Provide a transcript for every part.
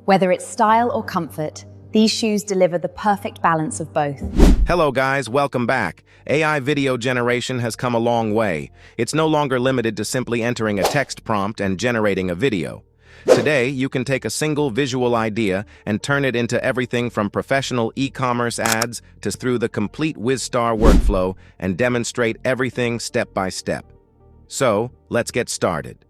Whether it's style or comfort, these shoes deliver the perfect balance of both. Hello guys, welcome back. AI video generation has come a long way. It's no longer limited to simply entering a text prompt and generating a video. Today, you can take a single visual idea and turn it into everything from professional e-commerce ads to through the complete Wizstar workflow and demonstrate everything step by step. So, let's get started.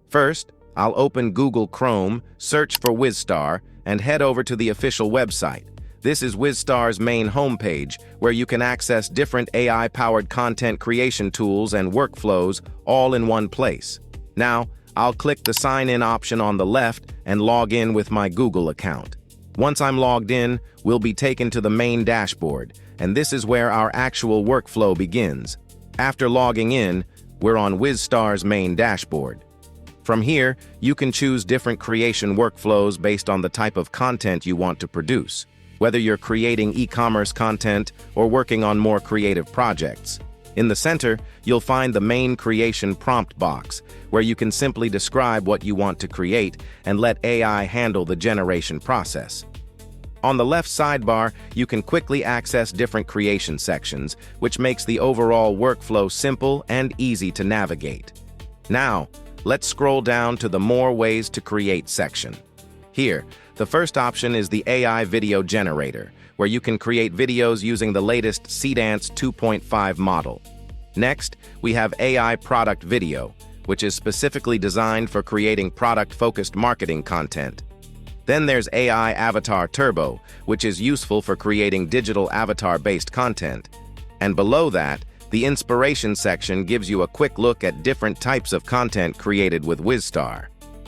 First, I'll open Google Chrome, search for Wizstar, and head over to the official website. This is Wizstar's main homepage, where you can access different AI-powered content creation tools and workflows all in one place. Now, I'll click the Sign In option on the left and log in with my Google account. Once I'm logged in, we'll be taken to the main dashboard, and this is where our actual workflow begins. After logging in, we're on Wizstar's main dashboard. From here, you can choose different creation workflows based on the type of content you want to produce, whether you're creating e-commerce content or working on more creative projects. In the center, you'll find the main creation prompt box, where you can simply describe what you want to create and let AI handle the generation process. On the left sidebar, you can quickly access different creation sections, which makes the overall workflow simple and easy to navigate. Now, let's scroll down to the More Ways to Create section. Here, the first option is the AI video generator, where you can create videos using the latest Seedance 2.5 model. Next, we have AI product video, which is specifically designed for creating product-focused marketing content. Then there's AI Avatar Turbo, which is useful for creating digital avatar-based content. And below that, the inspiration section gives you a quick look at different types of content created with Wizstar.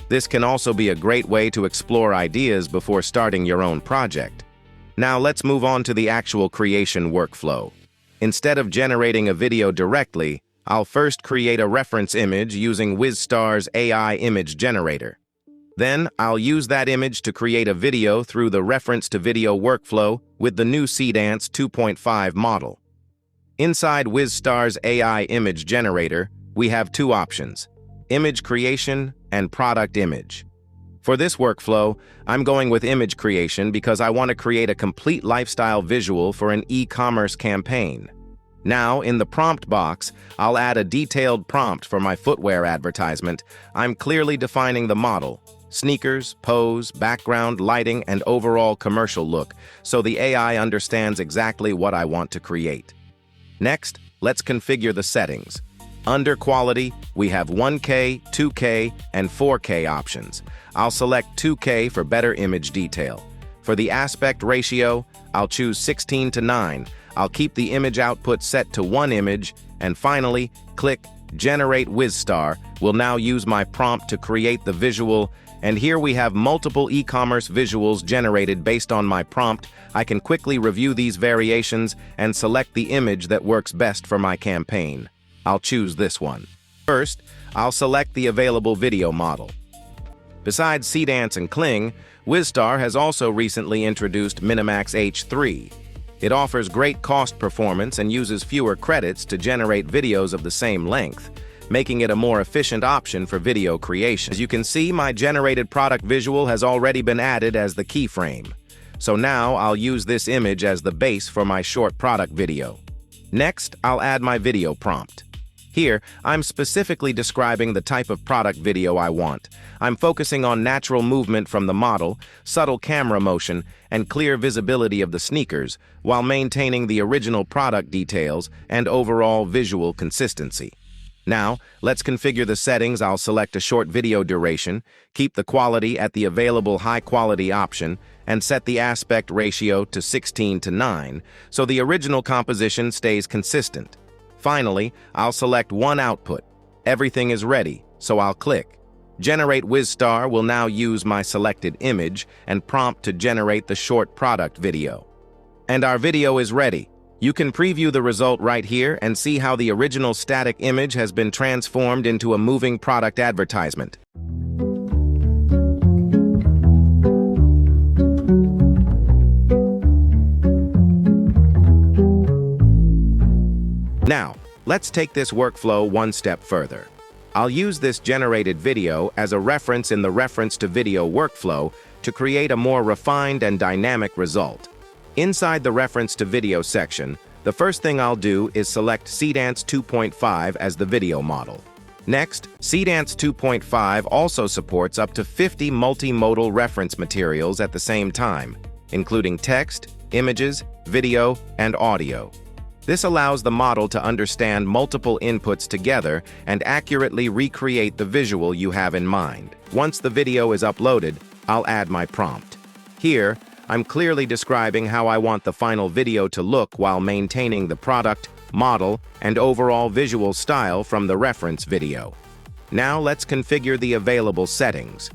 This can also be a great way to explore ideas before starting your own project. Now let's move on to the actual creation workflow. Instead of generating a video directly, I'll first create a reference image using Wizstar's AI image generator. Then I'll use that image to create a video through the reference to video workflow with the new Seedance 2.5 model. Inside Wizstar's AI image generator, we have two options: image creation and product image. For this workflow, I'm going with image creation because I want to create a complete lifestyle visual for an e-commerce campaign. Now, in the prompt box, I'll add a detailed prompt for my footwear advertisement. I'm clearly defining the model, sneakers, pose, background, lighting, and overall commercial look, so the AI understands exactly what I want to create. Next, let's configure the settings. Under Quality, we have 1K, 2K, and 4K options. I'll select 2K for better image detail. For the aspect ratio, I'll choose 16:9. I'll keep the image output set to one image, and finally, click Generate Wizstar. We'll now use my prompt to create the visual, and here we have multiple e-commerce visuals generated based on my prompt. I can quickly review these variations and select the image that works best for my campaign. I'll choose this one. First, I'll select the available video model. Besides Seedance and Kling, Wizstar has also recently introduced Minimax H3. It offers great cost performance and uses fewer credits to generate videos of the same length, making it a more efficient option for video creation. As you can see, my generated product visual has already been added as the keyframe. So now I'll use this image as the base for my short product video. Next, I'll add my video prompt. Here, I'm specifically describing the type of product video I want. I'm focusing on natural movement from the model, subtle camera motion, and clear visibility of the sneakers, while maintaining the original product details and overall visual consistency. Now, let's configure the settings. I'll select a short video duration, keep the quality at the available high-quality option, and set the aspect ratio to 16:9, so the original composition stays consistent. Finally, I'll select one output. Everything is ready, so I'll click. Generate Wizstar will now use my selected image and prompt to generate the short product video. And our video is ready. You can preview the result right here and see how the original static image has been transformed into a moving product advertisement. Now, let's take this workflow one step further. I'll use this generated video as a reference in the reference to video workflow to create a more refined and dynamic result. Inside the reference to video section, the first thing I'll do is select Seedance 2.5 as the video model. Next, Seedance 2.5 also supports up to 50 multimodal reference materials at the same time, including text, images, video, and audio. This allows the model to understand multiple inputs together and accurately recreate the visual you have in mind. Once the video is uploaded, I'll add my prompt. Here, I'm clearly describing how I want the final video to look while maintaining the product, model, and overall visual style from the reference video. Now let's configure the available settings.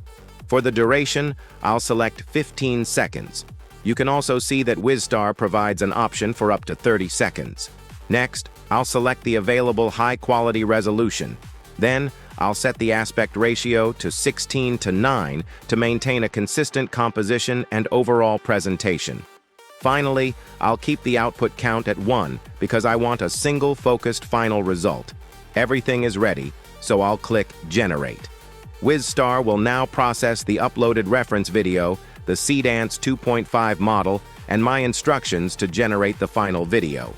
For the duration, I'll select 15 seconds. You can also see that Wizstar provides an option for up to 30 seconds. Next, I'll select the available high-quality resolution. Then, I'll set the aspect ratio to 16:9 to maintain a consistent composition and overall presentation. Finally, I'll keep the output count at 1 because I want a single focused final result. Everything is ready, so I'll click Generate. Wizstar will now process the uploaded reference video, the Seedance 2.5 model, and my instructions to generate the final video.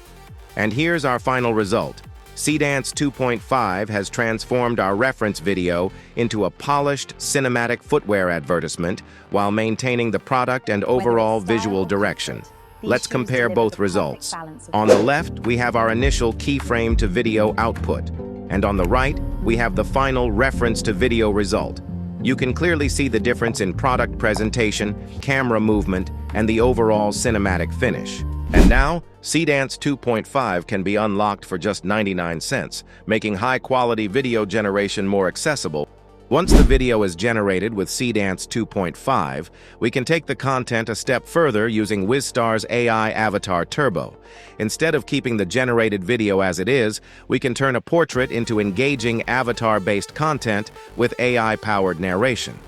And here's our final result. Seedance 2.5 has transformed our reference video into a polished cinematic footwear advertisement while maintaining the product and overall visual direction. Let's compare both results. On the left, we have our initial keyframe to video output, and on the right, we have the final reference to video result. You can clearly see the difference in product presentation, camera movement, and the overall cinematic finish. And now, Seedance 2.5 can be unlocked for just 99 cents, making high-quality video generation more accessible. Once the video is generated with Seedance 2.5, we can take the content a step further using Wizstar's AI Avatar Turbo. Instead of keeping the generated video as it is, we can turn a portrait into engaging avatar-based content with AI-powered narration.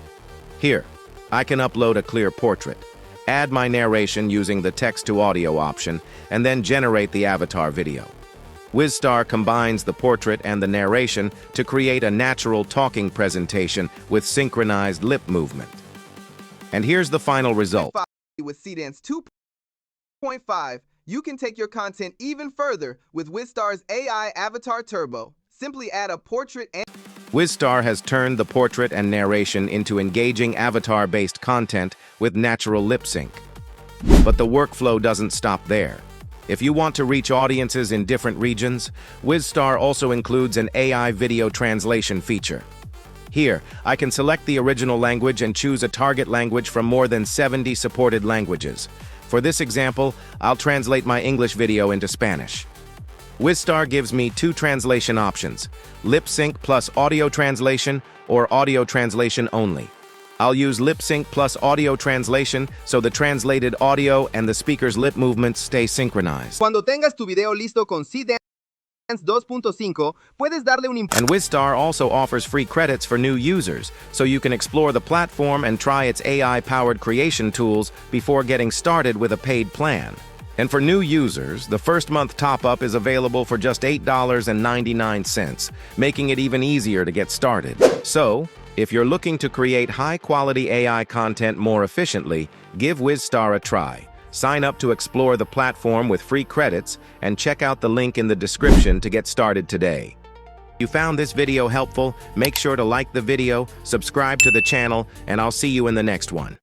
Here, I can upload a clear portrait, add my narration using the text-to-audio option, and then generate the avatar video. Wizstar combines the portrait and the narration to create a natural talking presentation with synchronized lip movement. And here's the final result. With Seedance 2.5, you can take your content even further with Wizstar's AI Avatar Turbo. Simply add a portrait and... Wizstar has turned the portrait and narration into engaging avatar-based content with natural lip sync. But the workflow doesn't stop there. If you want to reach audiences in different regions, Wizstar also includes an AI video translation feature. Here, I can select the original language and choose a target language from more than 70 supported languages. For this example, I'll translate my English video into Spanish. Wizstar gives me 2 translation options: lip sync plus audio translation or audio translation only. I'll use lip sync plus audio translation so the translated audio and the speaker's lip movements stay synchronized. Cuando tengas tu video listo con Seedance 2.5, puedes darle un And Wizstar also offers free credits for new users, so you can explore the platform and try its AI-powered creation tools before getting started with a paid plan. And for new users, the first month top-up is available for just $8.99, making it even easier to get started. So, if you're looking to create high-quality AI content more efficiently, give Wizstar a try. Sign up to explore the platform with free credits and check out the link in the description to get started today. If you found this video helpful, make sure to like the video, subscribe to the channel, and I'll see you in the next one.